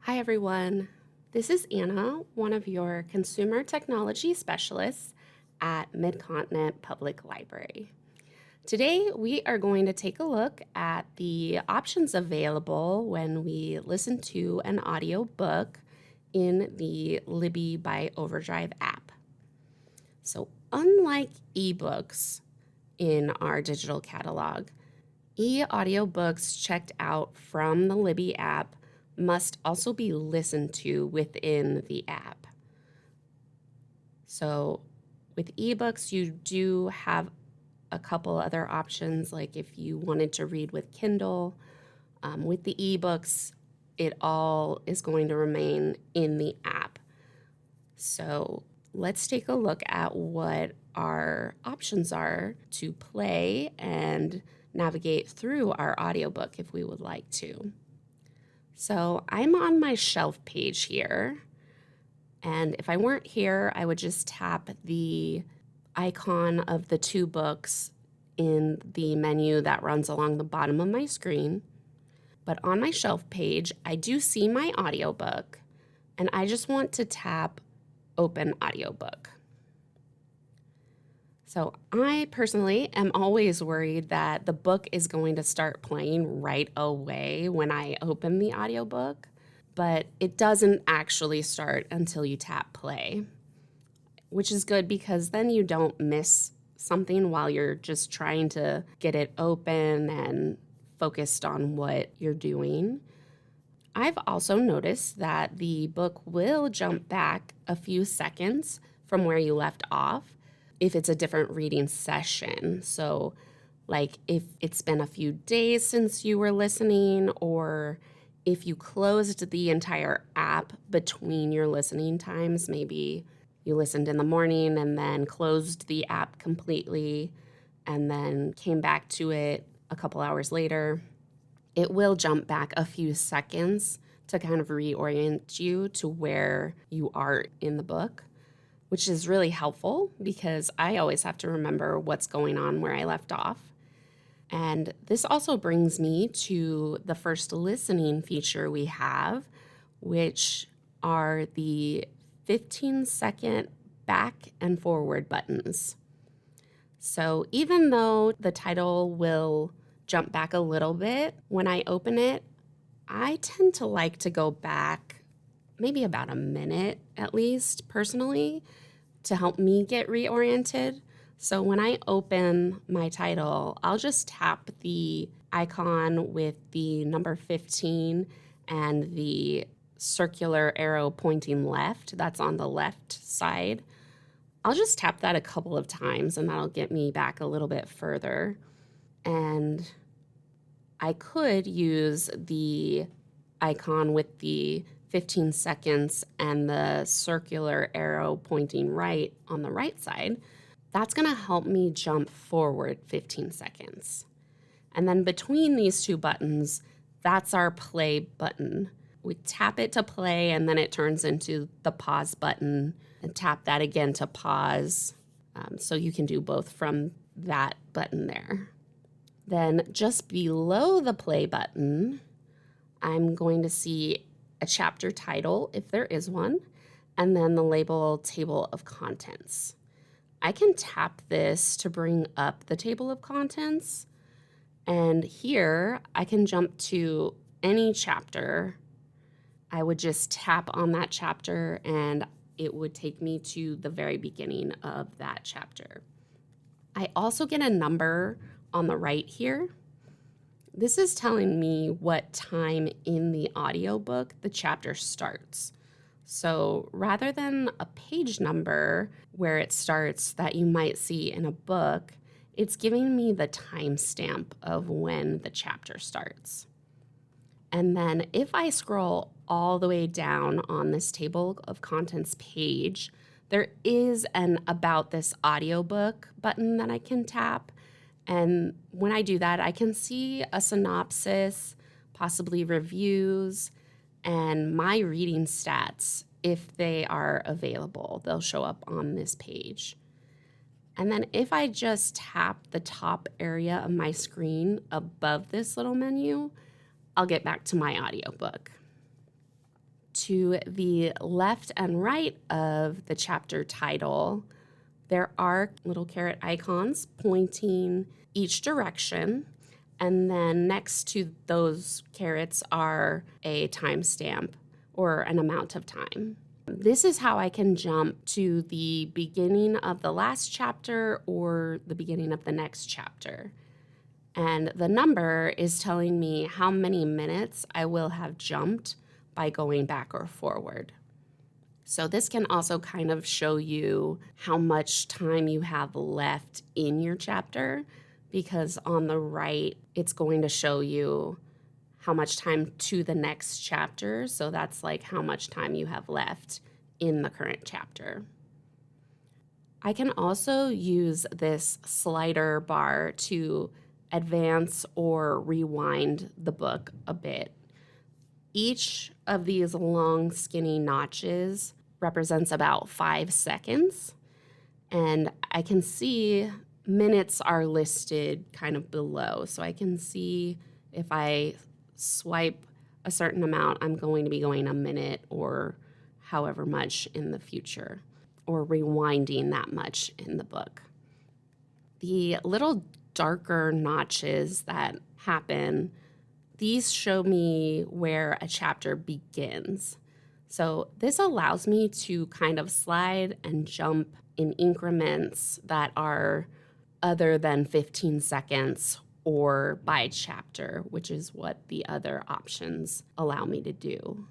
Hi, everyone. This is Anna, one of your consumer technology specialists at Mid-Continent Public Library. Today, we are going to take a look at the options available when we listen to an audiobook in the Libby by OverDrive app. So, unlike ebooks in our digital catalog, e-audiobooks checked out from the Libby app must also be listened to within the app. So with ebooks, you do have a couple other options, like if you wanted to read with Kindle. With the ebooks, it all is going to remain in the app. So let's take a look at what our options are to play and navigate through our audiobook if we would like to. So I'm on my shelf page here, and if I weren't here, I would just tap the icon of the two books in the menu that runs along the bottom of my screen. But on my shelf page, I do see my audiobook, and I just want to tap Open Audiobook. So I personally am always worried that the book is going to start playing right away when I open the audiobook, but it doesn't actually start until you tap play, which is good because then you don't miss something while you're just trying to get it open and focused on what you're doing. I've also noticed that the book will jump back a few seconds from where you left off if it's a different reading session. So like if it's been a few days since you were listening, or if you closed the entire app between your listening times, maybe you listened in the morning and then closed the app completely and then came back to it a couple hours later, it will jump back a few seconds to kind of reorient you to where you are in the book, which is really helpful because I always have to remember what's going on where I left off. And this also brings me to the first listening feature we have, which are the 15-second back and forward buttons. So even though the title will jump back a little bit, when I open it, I tend to like to go back maybe about a minute at least, personally, to help me get reoriented. So when I open my title, I'll just tap the icon with the number 15 and the circular arrow pointing left. That's on the left side. I'll just tap that a couple of times and that'll get me back a little bit further. And I could use the icon with the 15 seconds and the circular arrow pointing right on the right side. That's going to help me jump forward 15 seconds. And then between these two buttons, that's our play button. We tap it to play, and then it turns into the pause button, and tap that again to pause. So you can do both from that button there. Then just below the play button, I'm going to see a chapter title, if there is one, and then the label table of contents. I can tap this to bring up the table of contents, and here I can jump to any chapter. I would just tap on that chapter and it would take me to the very beginning of that chapter. I also get a number on the right here. This is telling me what time in the audiobook the chapter starts. So rather than a page number where it starts that you might see in a book, it's giving me the timestamp of when the chapter starts. And then if I scroll all the way down on this table of contents page, there is an About This Audiobook button that I can tap. And when I do that, I can see a synopsis, possibly reviews, and my reading stats if they are available. They'll show up on this page. And then if I just tap the top area of my screen above this little menu, I'll get back to my audiobook. To the left and right of the chapter title, there are little caret icons pointing each direction, and then next to those carets are a timestamp or an amount of time. This is how I can jump to the beginning of the last chapter or the beginning of the next chapter. And the number is telling me how many minutes I will have jumped by going back or forward. So this can also kind of show you how much time you have left in your chapter, because on the right, it's going to show you how much time to the next chapter. So that's like how much time you have left in the current chapter. I can also use this slider bar to advance or rewind the book a bit. Each of these long, skinny notches represents about 5 seconds, and I can see minutes are listed kind of below. So I can see if I swipe a certain amount, I'm going to be going a minute or however much in the future, or rewinding that much in the book. The little darker notches that happen, these show me where a chapter begins. So this allows me to kind of slide and jump in increments that are other than 15 seconds or by chapter, which is what the other options allow me to do.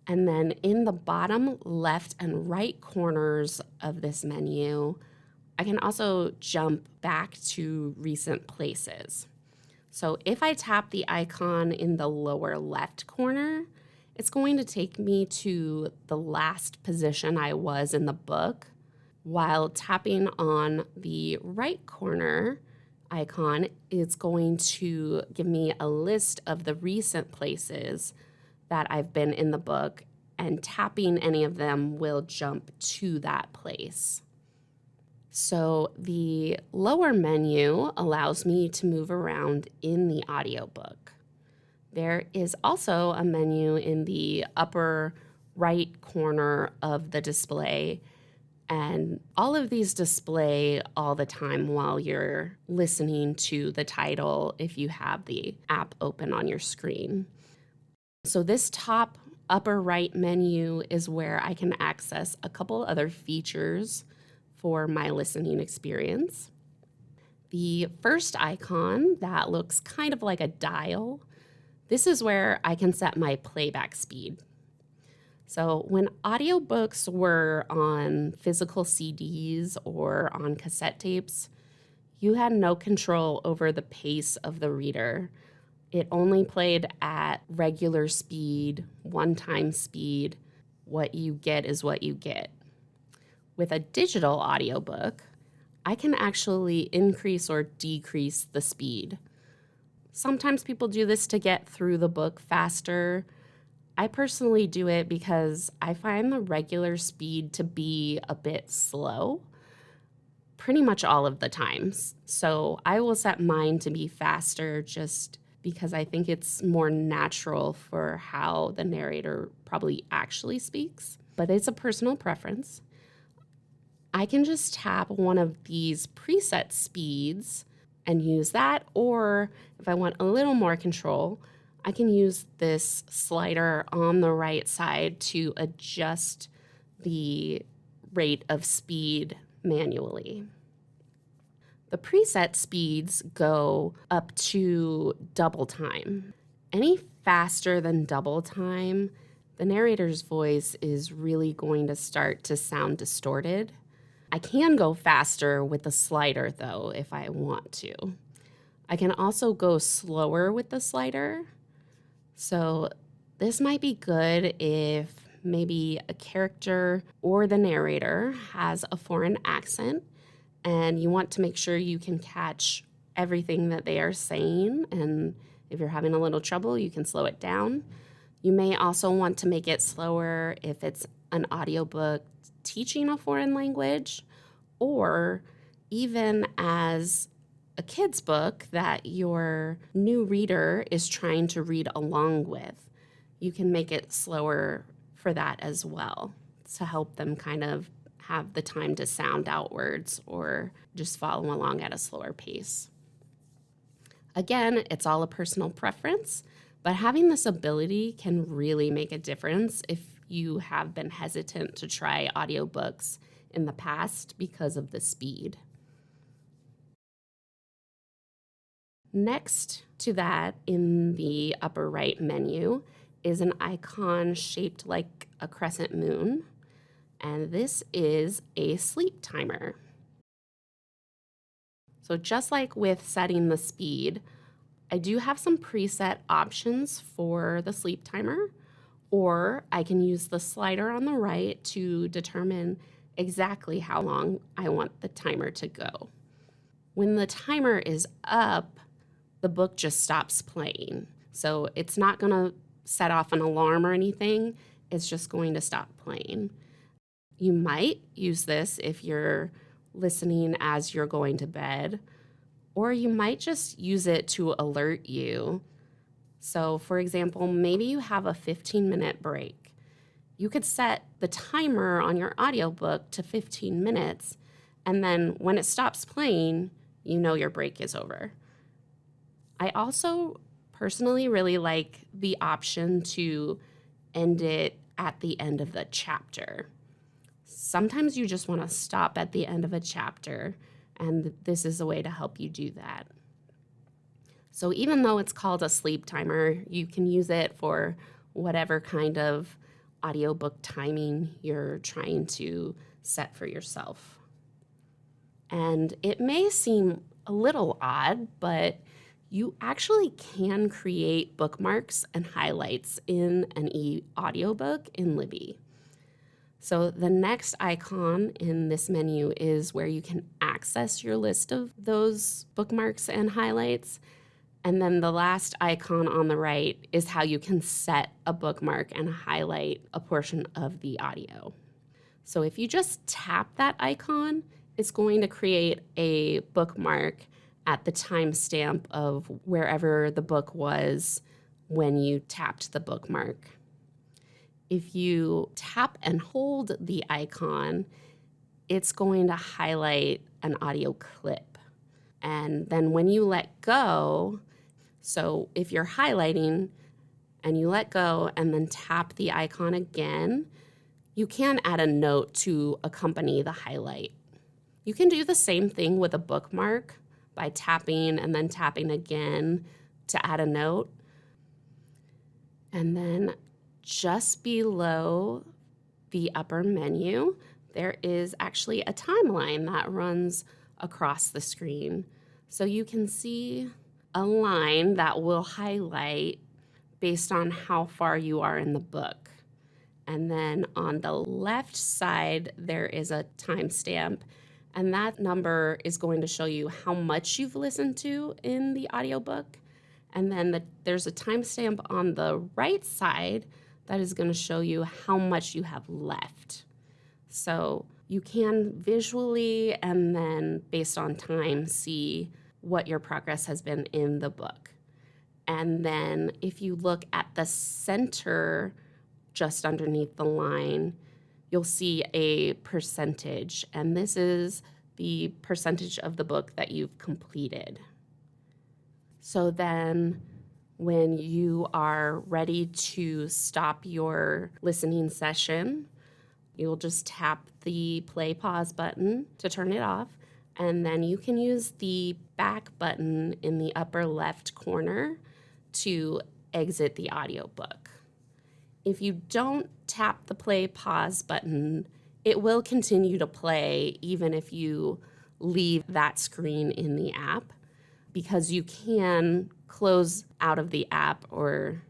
And then in the bottom left and right corners of this menu, I can also jump back to recent places. So if I tap the icon in the lower left corner, it's going to take me to the last position I was in the book, while tapping on the right corner icon, it's going to give me a list of the recent places that I've been in the book, and tapping any of them will jump to that place. So the lower menu allows me to move around in the audiobook. There is also a menu in the upper right corner of the display, and all of these display all the time while you're listening to the title if you have the app open on your screen. So this top upper right menu is where I can access a couple other features for my listening experience. The first icon that looks kind of like a dial, this is where I can set my playback speed. So when audiobooks were on physical CDs or on cassette tapes, you had no control over the pace of the reader. It only played at regular speed, one-time speed. What you get is what you get. With a digital audiobook, I can actually increase or decrease the speed. Sometimes people do this to get through the book faster. I personally do it because I find the regular speed to be a bit slow pretty much all of the times. So I will set mine to be faster just because I think it's more natural for how the narrator probably actually speaks, but it's a personal preference. I can just tap one of these preset speeds and use that, or if I want a little more control, I can use this slider on the right side to adjust the rate of speed manually. The preset speeds go up to double time. Any faster than double time, the narrator's voice is really going to start to sound distorted. I can go faster with the slider, though, if I want to. I can also go slower with the slider. So this might be good if maybe a character or the narrator has a foreign accent and you want to make sure you can catch everything that they are saying. And if you're having a little trouble, you can slow it down. You may also want to make it slower if it's an audiobook teaching a foreign language, or even as a kid's book that your new reader is trying to read along with. you can make it slower for that as well to help them kind of have the time to sound out words or just follow along at a slower pace. Again, it's all a personal preference, but having this ability can really make a difference if you have been hesitant to try audiobooks in the past because of the speed. Next to that in the upper right menu is an icon shaped like a crescent moon, and this is a sleep timer. So just like with setting the speed, I do have some preset options for the sleep timer, or I can use the slider on the right to determine exactly how long I want the timer to go. When the timer is up, the book just stops playing. So it's not going to set off an alarm or anything. It's just going to stop playing. You might use this if you're listening as you're going to bed, or you might just use it to alert you. So, for example, maybe you have a 15-minute break. You could set the timer on your audiobook to 15 minutes, and then when it stops playing, you know your break is over. I also personally really like the option to end it at the end of the chapter. Sometimes you just want to stop at the end of a chapter, and this is a way to help you do that. So even though it's called a sleep timer, you can use it for whatever kind of audiobook timing you're trying to set for yourself. And it may seem a little odd, but you actually can create bookmarks and highlights in an audiobook in Libby. So the next icon in this menu is where you can access your list of those bookmarks and highlights. And then the last icon on the right is how you can set a bookmark and highlight a portion of the audio. So if you just tap that icon, it's going to create a bookmark at the timestamp of wherever the book was when you tapped the bookmark. If you tap and hold the icon, it's going to highlight an audio clip. And then when you let go, so if you're highlighting and you let go and then tap the icon again, you can add a note to accompany the highlight. You can do the same thing with a bookmark by tapping and then tapping again to add a note. And then just below the upper menu, there is actually a timeline that runs across the screen. So you can see a line that will highlight based on how far you are in the book. And then on the left side, there is a timestamp, and that number is going to show you how much you've listened to in the audiobook. And then there's a timestamp on the right side that is going to show you how much you have left. So you can visually and then based on time see what your progress has been in the book. And then if you look at the center just underneath the line, you'll see a percentage, and this is the percentage of the book that you've completed. So then when you are ready to stop your listening session, you'll just tap the play pause button to turn it off, and then you can use the back button in the upper left corner to exit the audiobook. If you don't tap the play pause button, it will continue to play even if you leave that screen in the app, because you can close out of the app, or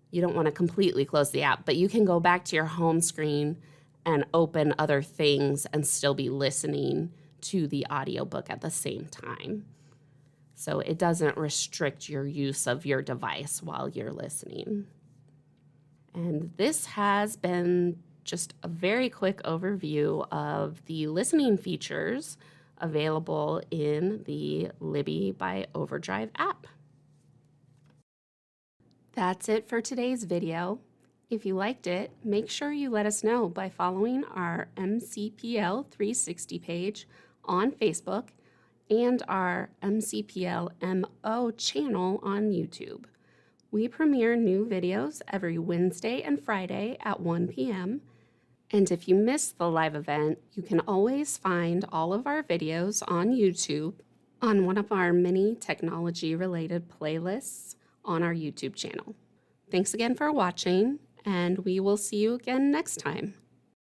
you don't want to completely close the app, but you can go back to your home screen and open other things and still be listening to the audiobook at the same time. So it doesn't restrict your use of your device while you're listening. And this has been just a very quick overview of the listening features available in the Libby by OverDrive app. That's it for today's video. If you liked it, make sure you let us know by following our MCPL 360 page on Facebook and our MCPL MO channel on YouTube. We premiere new videos every Wednesday and Friday at 1 p.m. And if you missed the live event, you can always find all of our videos on YouTube on one of our many technology-related playlists on our YouTube channel. Thanks again for watching, and we will see you again next time.